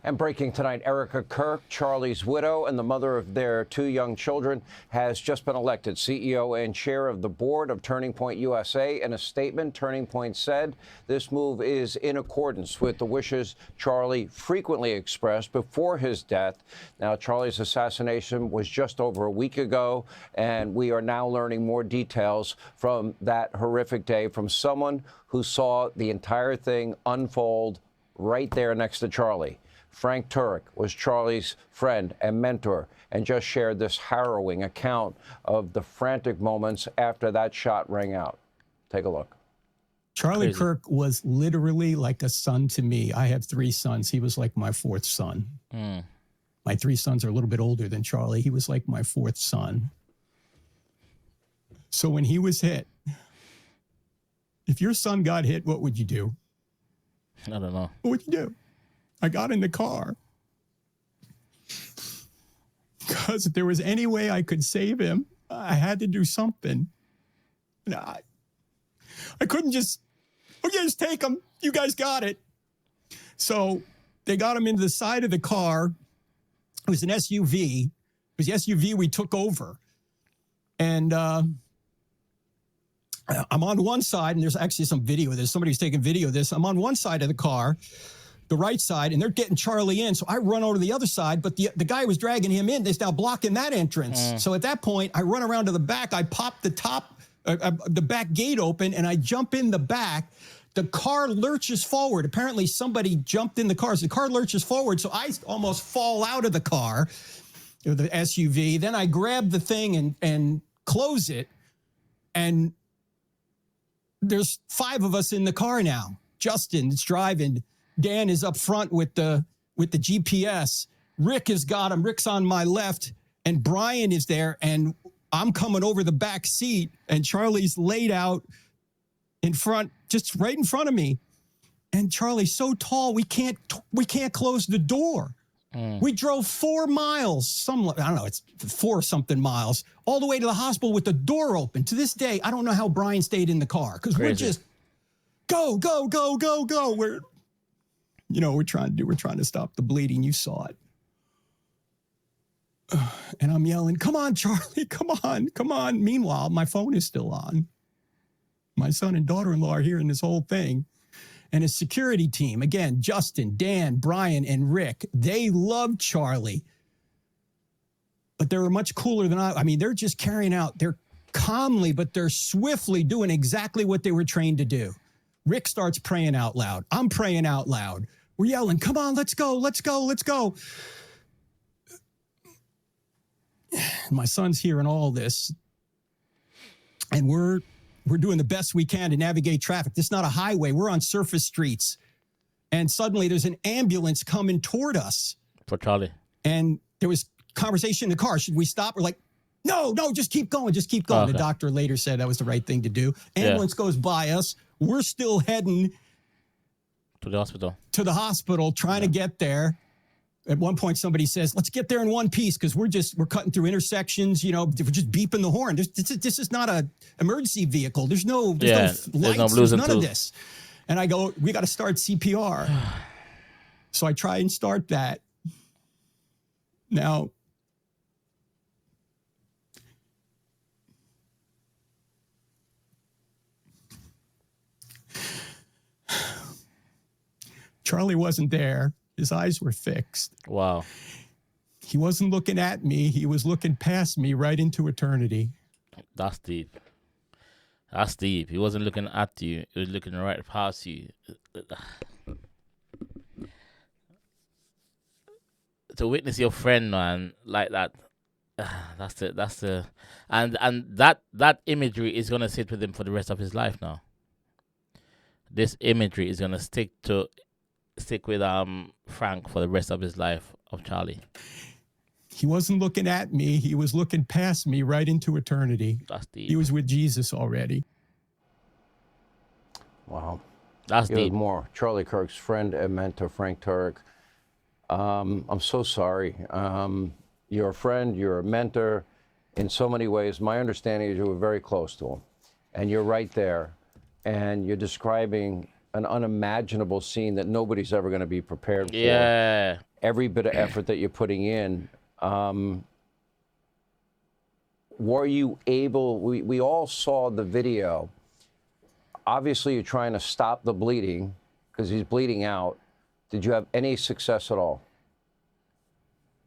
And breaking tonight, Kirk, Charlie's widow and the mother of their 2 young children, has just been elected CEO and chair of the board of Turning Point USA. In a statement, Turning Point said this move is in accordance with the wishes Charlie frequently expressed before his death. Now, Charlie's assassination was just over a week ago, and we are now learning more details from that horrific day from someone who saw the entire thing unfold right there next to Charlie. Frank Turk was Charlie's friend and mentor and just shared this harrowing account of the frantic moments after that shot rang out. Take a look. Charlie Crazy. Kirk was literally like a son to me. I have 3 sons. He was like my 4th son. My 3 sons are a little bit older than Charlie. He was like my 4th son. So when he was hit, if your son got hit, what would you do? I don't know. What would you do? I got in the car because if there was any way I could save him, I had to do something. And I couldn't just, okay, just take him. You guys got it. So they got him into the side of the car. It was an SUV. It was the SUV we took over. And I'm on one side, and there's actually some video of this. Somebody's taking video of this. I'm on one side of the car, the right side, and they're getting Charlie in. So I run over to the other side, but the guy was dragging him in. They're now blocking that entrance. So at that point, I run around to the back. I pop the back gate open, and I jump in the back. The car lurches forward. Apparently, somebody jumped in the car. So the car lurches forward, so I almost fall out of the car, the SUV. Then I grab the thing and close it, and there's 5 of us in the car now. Justin is driving. Dan is up front with the GPS. Rick has got him. Rick's on my left, and Brian is there, and I'm coming over the back seat, and Charlie's laid out in front, just right in front of me. And Charlie's so tall, we can't close the door. We drove 4 miles, I don't know, it's 4 something miles, all the way to the hospital with the door open. To this day, I don't know how Brian stayed in the car, because we're just go, go, go, go, go. We're trying to stop the bleeding. You saw it. And I'm yelling, come on, Charlie, come on, come on. Meanwhile, my phone is still on. My son and daughter-in-law are hearing this whole thing. And his security team, again, Justin, Dan, Brian, and Rick, they love Charlie. But they were much cooler than I mean, they're just carrying out, they're calmly, but they're swiftly doing exactly what they were trained to do. Rick starts praying out loud. I'm praying out loud. We're yelling, come on, let's go, let's go, let's go. My son's hearing all this. And we're doing the best we can to navigate traffic. This is not a highway. We're on surface streets. And suddenly there's an ambulance coming toward us. For Charlie. And there was conversation in the car. Should we stop? We're like, no, just keep going. Just keep going. Okay. The doctor later said that was the right thing to do. Ambulance goes by us. We're still heading to the hospital. Trying to get there. At one point, somebody says, let's get there in one piece, because we're cutting through intersections, we're just beeping the horn. This is not an emergency vehicle. There's no lights, there's none of this. And I go, we got to start CPR. So I try and start that. Now, Charlie wasn't there. His eyes were fixed. Wow. He wasn't looking at me. He was looking past me right into eternity. That's deep. That's deep. He wasn't looking at you. He was looking right past you. To witness your friend, man, like that. And that imagery is gonna sit with him for the rest of his life now. This imagery is gonna stick with Frank for the rest of his life, of Charlie. He wasn't looking at me. He was looking past me right into eternity. That's deep. He was with Jesus already. Wow. That's deep. More. Charlie Kirk's friend and mentor, Frank Turk. I'm so sorry. You're a friend, you're a mentor in so many ways. My understanding is you were very close to him. And you're right there. And you're describing an unimaginable scene that nobody's ever going to be prepared for. Yeah. Every bit of effort that you're putting in. Were you able, we all saw the video. Obviously, you're trying to stop the bleeding because he's bleeding out. Did you have any success at all?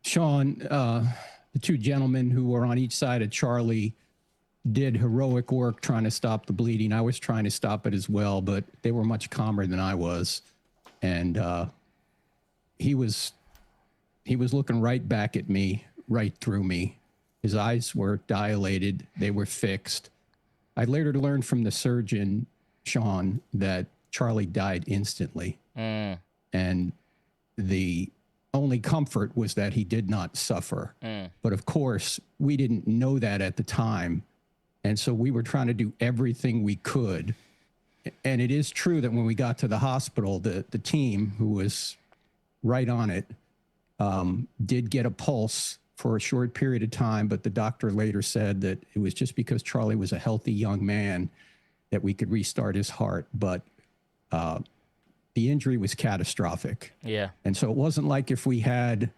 Sean, the two gentlemen who were on each side of Charlie did heroic work trying to stop the bleeding. I was trying to stop it as well, but they were much calmer than I was. And he was looking right back at me, right through me. His eyes were dilated. They were fixed. I later learned from the surgeon, Sean, that Charlie died instantly. And the only comfort was that he did not suffer. But of course, we didn't know that at the time. And so we were trying to do everything we could. And it is true that when we got to the hospital, the team who was right on it did get a pulse for a short period of time. But the doctor later said that it was just because Charlie was a healthy young man that we could restart his heart. But the injury was catastrophic. Yeah. And so it wasn't like if we had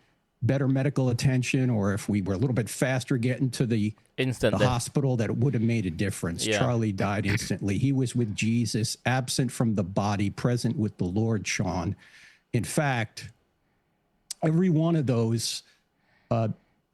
better medical attention or if we were a little bit faster getting to the hospital that it would have made a difference. Yeah. Charlie died instantly. He was with Jesus, absent from the body, present with the Lord, Sean. In fact, every one of those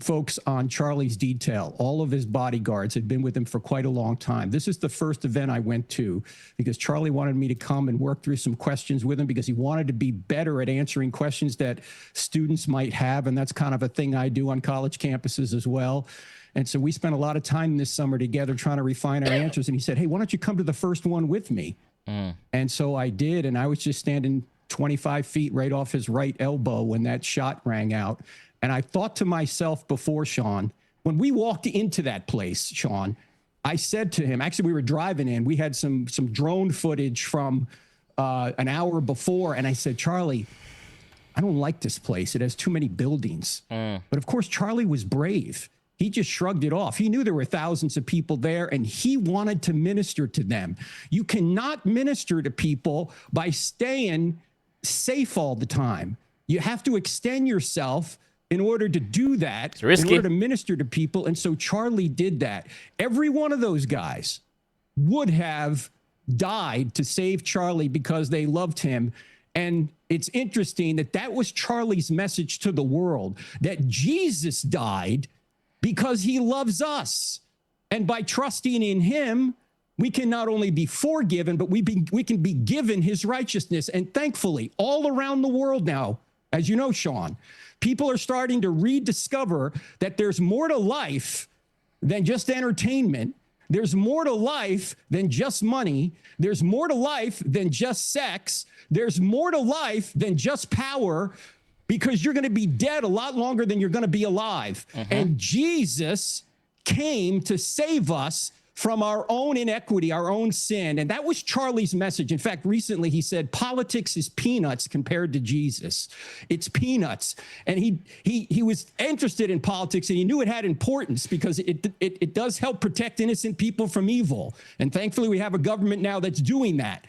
folks on Charlie's detail, all of his bodyguards had been with him for quite a long time. This is the first event I went to because Charlie wanted me to come and work through some questions with him because he wanted to be better at answering questions that students might have. And that's kind of a thing I do on college campuses as well. And so we spent a lot of time this summer together trying to refine our answers. And he said, hey, why don't you come to the first one with me? And so I did. And I was just standing 25 feet right off his right elbow when that shot rang out. And I thought to myself before, Sean, when we walked into that place, Sean, I said to him, actually, we were driving in. We had some drone footage from an hour before. And I said, Charlie, I don't like this place. It has too many buildings. But of course, Charlie was brave. He just shrugged it off. He knew there were thousands of people there, and he wanted to minister to them. You cannot minister to people by staying safe all the time. You have to extend yourself in order to do that, in order to minister to people. And so Charlie did that. Every one of those guys would have died to save Charlie because they loved him. And it's interesting that that was Charlie's message to the world, that Jesus died because he loves us. And by trusting in him, we can not only be forgiven, but we can be given his righteousness. And thankfully, all around the world now, as you know, Sean, people are starting to rediscover that there's more to life than just entertainment. There's more to life than just money. There's more to life than just sex. There's more to life than just power, because you're going to be dead a lot longer than you're going to be alive. And Jesus came to save us from our own inequity, our own sin. And that was Charlie's message. In fact, recently he said, politics is peanuts compared to Jesus. It's peanuts. And he was interested in politics, and he knew it had importance because it does help protect innocent people from evil. And thankfully we have a government now that's doing that.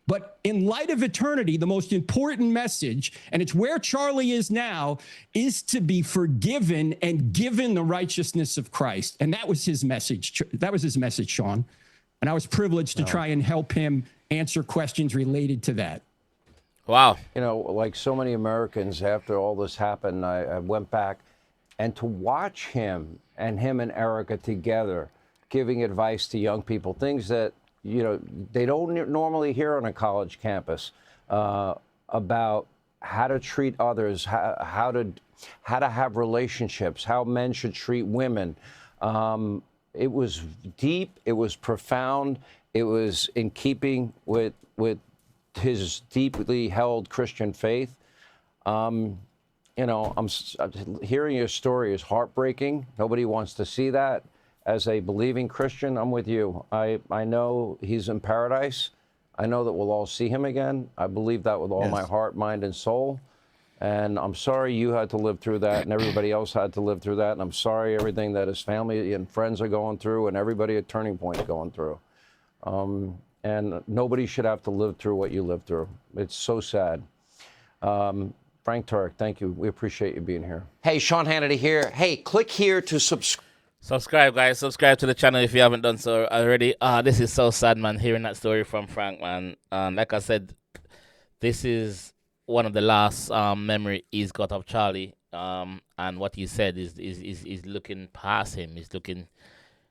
But in light of eternity, the most important message, and it's where Charlie is now, is to be forgiven and given the righteousness of Christ. And that was his message. That was his message, Sean. And I was privileged to try and help him answer questions related to that. Wow. You know, like so many Americans, after all this happened, I went back, and to watch him and Erica together giving advice to young people, things that, you know, they don't normally hear on a college campus, about how to treat others, how to have relationships, how men should treat women. It was deep, it was profound, it was in keeping with his deeply held Christian faith. You know, hearing your story is heartbreaking. Nobody wants to see that. As a believing Christian, I'm with you. I know he's in paradise. I know that we'll all see him again. I believe that with all my heart, mind, and soul. And I'm sorry you had to live through that, and everybody else had to live through that. And I'm sorry everything that his family and friends are going through, and everybody at Turning Point is going through. And nobody should have to live through what you lived through. It's so sad. Frank Turek, thank you. We appreciate you being here. Hey, Sean Hannity here. Hey, click here to subscribe. Subscribe, guys. Subscribe to the channel if you haven't done so already. This is so sad, man, hearing that story from Frank, man. Like I said, this is one of the last memory he's got of Charlie. And what he said is looking past him.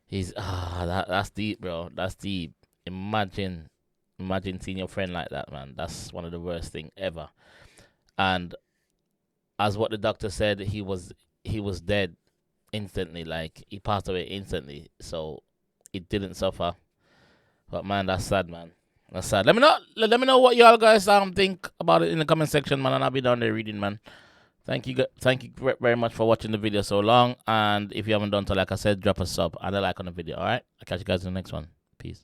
That's deep, bro. That's deep. Imagine seeing your friend like that, man. That's one of the worst thing ever. And as what the doctor said, he was dead instantly. Like, he passed away instantly. So it didn't suffer. But man, that's sad, man. That's sad. Let me know what y'all guys think about it in the comment section, man. And I'll be down there reading, man. Thank you very much for watching the video so long. And if you haven't done so, like I said, drop a sub and a like on the video. All right. I'll catch you guys in the next one. Peace.